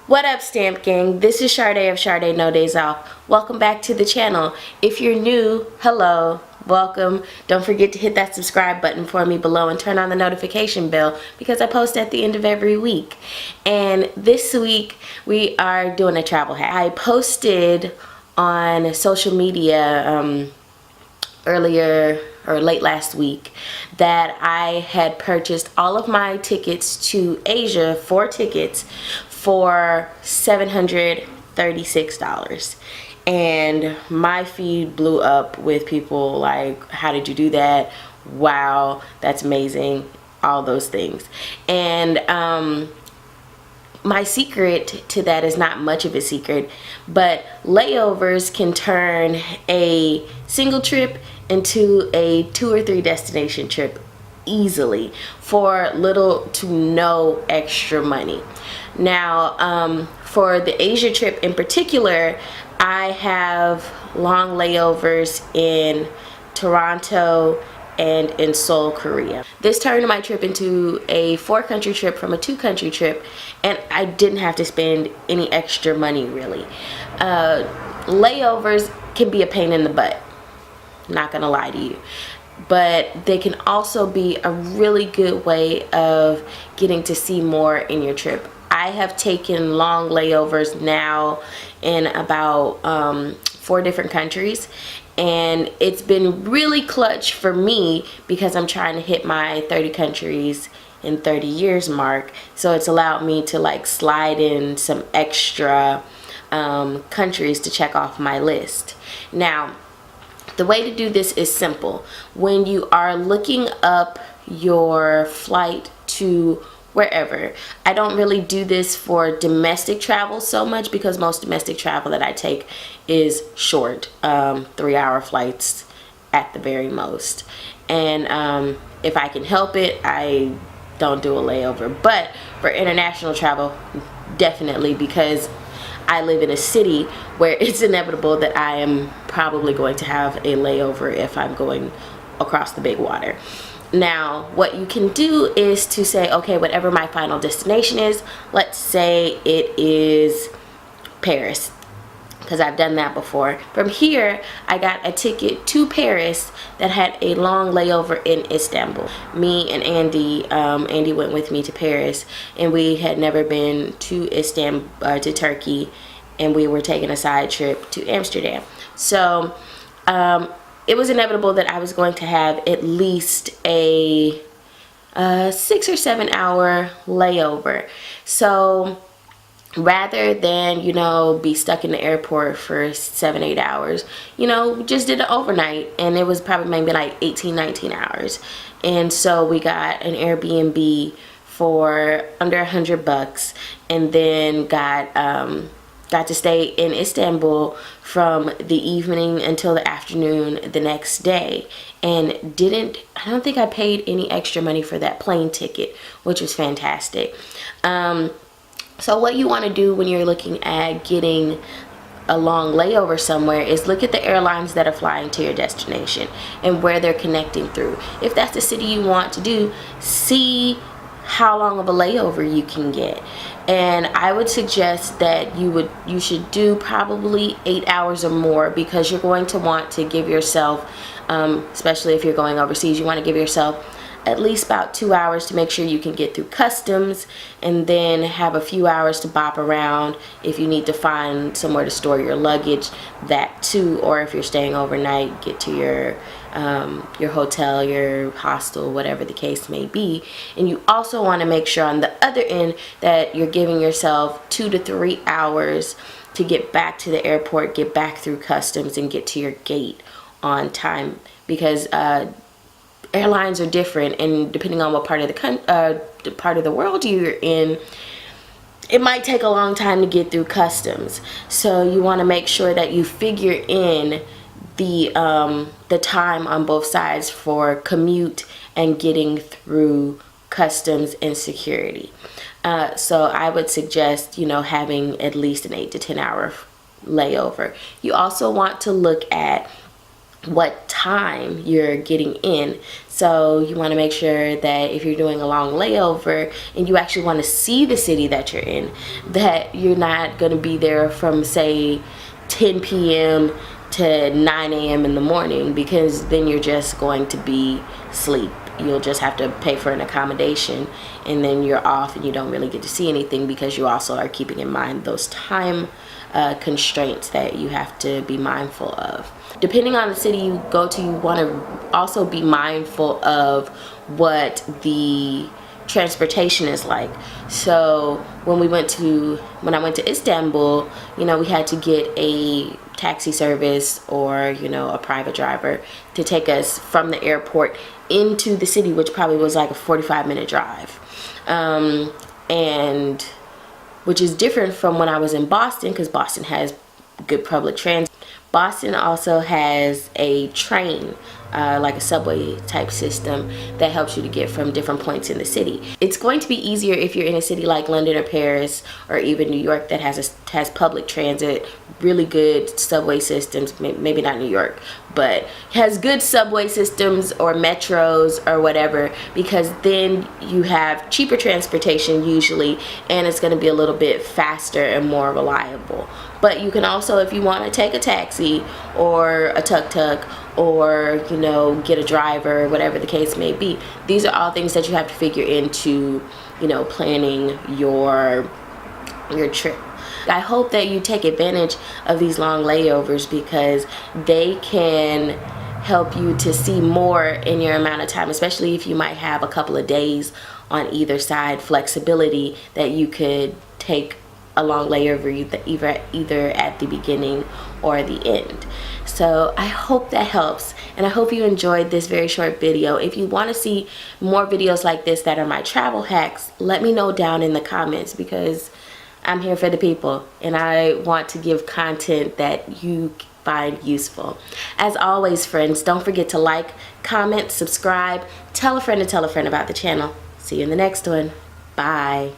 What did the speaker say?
What up, Stamp Gang? This is Sade of Sade No Days Off. Welcome back to the channel. If you're new, hello, welcome. Don't forget to hit that subscribe button for me below and turn on the notification bell because I post at the end of every week. And this week we are doing a travel hack. I posted on social media earlier or late last week that I had purchased all of my tickets to Asia, 4 tickets, for $736. And my feed blew up with people like, how did you do that? Wow, that's amazing, all those things. And my secret to that is not much of a secret, but layovers can turn a single trip into a 2 or 3 destination trip easily for little to no extra money. Now, for the Asia trip in particular, I have long layovers in Toronto and in Seoul, Korea. This turned my trip into a 4-country trip from a 2-country trip, and I didn't have to spend any extra money really. Layovers can be a pain in the butt, not gonna lie to you, but they can also be a really good way of getting to see more in your trip. I have taken long layovers now in about 4 different countries, and it's been really clutch for me because I'm trying to hit my 30 countries in 30 years mark. So it's allowed me to like slide in some extra countries to check off my list. Now, the way to do this is simple. When you are looking up your flight to wherever, I don't really do this for domestic travel so much because most domestic travel that I take is short, 3-hour flights at the very most. And if I can help it, I don't do a layover. But for international travel, definitely, because I live in a city where it's inevitable that I am probably going to have a layover if I'm going across the big water. Now, what you can do is to say, okay, whatever my final destination is, let's say it is Paris, because I've done that before. From here, I got a ticket to Paris that had a long layover in Istanbul. Me and Andy, Andy went with me to Paris, and we had never been to Istanbul, to Turkey, and we were taking a side trip to Amsterdam. So it was inevitable that I was going to have at least a 6 or 7 hour layover. So rather than, you know, be stuck in the airport for 7-8 hours, you know, just did it overnight, and it was probably maybe like 18-19 hours. And so we got an Airbnb for under $100, and then got to stay in Istanbul from the evening until the afternoon the next day, and I don't think I paid any extra money for that plane ticket, which was fantastic. So what you want to do when you're looking at getting a long layover somewhere is look at the airlines that are flying to your destination and where they're connecting through. If that's the city you want to do, see how long of a layover you can get. And I would suggest that you should do probably 8 hours or more, because you're going to want to give yourself, especially if you're going overseas, you want to give yourself at least about 2 hours to make sure you can get through customs, and then have a few hours to bop around if you need to find somewhere to store your luggage, that too, or if you're staying overnight, get to your hotel, your hostel, whatever the case may be. And you also want to make sure on the other end that you're giving yourself 2 to 3 hours to get back to the airport, get back through customs, and get to your gate on time, because airlines are different, and depending on what part of the world you're in, it might take a long time to get through customs. So you want to make sure that you figure in the time on both sides for commute and getting through customs and security. So I would suggest, you know, having at least an 8 to 10 hour layover. You also want to look at what time you're getting in. So you want to make sure that if you're doing a long layover and you actually want to see the city that you're in, that you're not going to be there from say 10 p.m. to 9 a.m. in the morning, because then you're just going to be asleep. You'll just have to pay for an accommodation, and then you're off and you don't really get to see anything, because you also are keeping in mind those time constraints that you have to be mindful of. Depending on the city you go to, you want to also be mindful of what the transportation is like. So when I went to Istanbul, you know, we had to get a taxi service or, you know, a private driver to take us from the airport into the city, which probably was like a 45-minute drive. And which is different from when I was in Boston, because Boston has good public transit. Boston also has a train, like a subway type system that helps you to get from different points in the city. It's going to be easier if you're in a city like London or Paris or even New York that has public transit, really good subway systems. Maybe not New York, but has good subway systems or metros or whatever, because then you have cheaper transportation usually, and it's going to be a little bit faster and more reliable. But you can also, if you want to take a taxi or a tuk-tuk, or, you know, get a driver, whatever the case may be, these are all things that you have to figure into, you know, planning your trip. I hope that you take advantage of these long layovers, because they can help you to see more in your amount of time, especially if you might have a couple of days on either side, flexibility that you could take a long layover either at the beginning or the end. So I hope that helps, and I hope you enjoyed this very short video. If you want to see more videos like this that are my travel hacks, let me know down in the comments, because I'm here for the people and I want to give content that you find useful. As always, friends, don't forget to like, comment, subscribe, tell a friend to tell a friend about the channel. See you in the next one. Bye.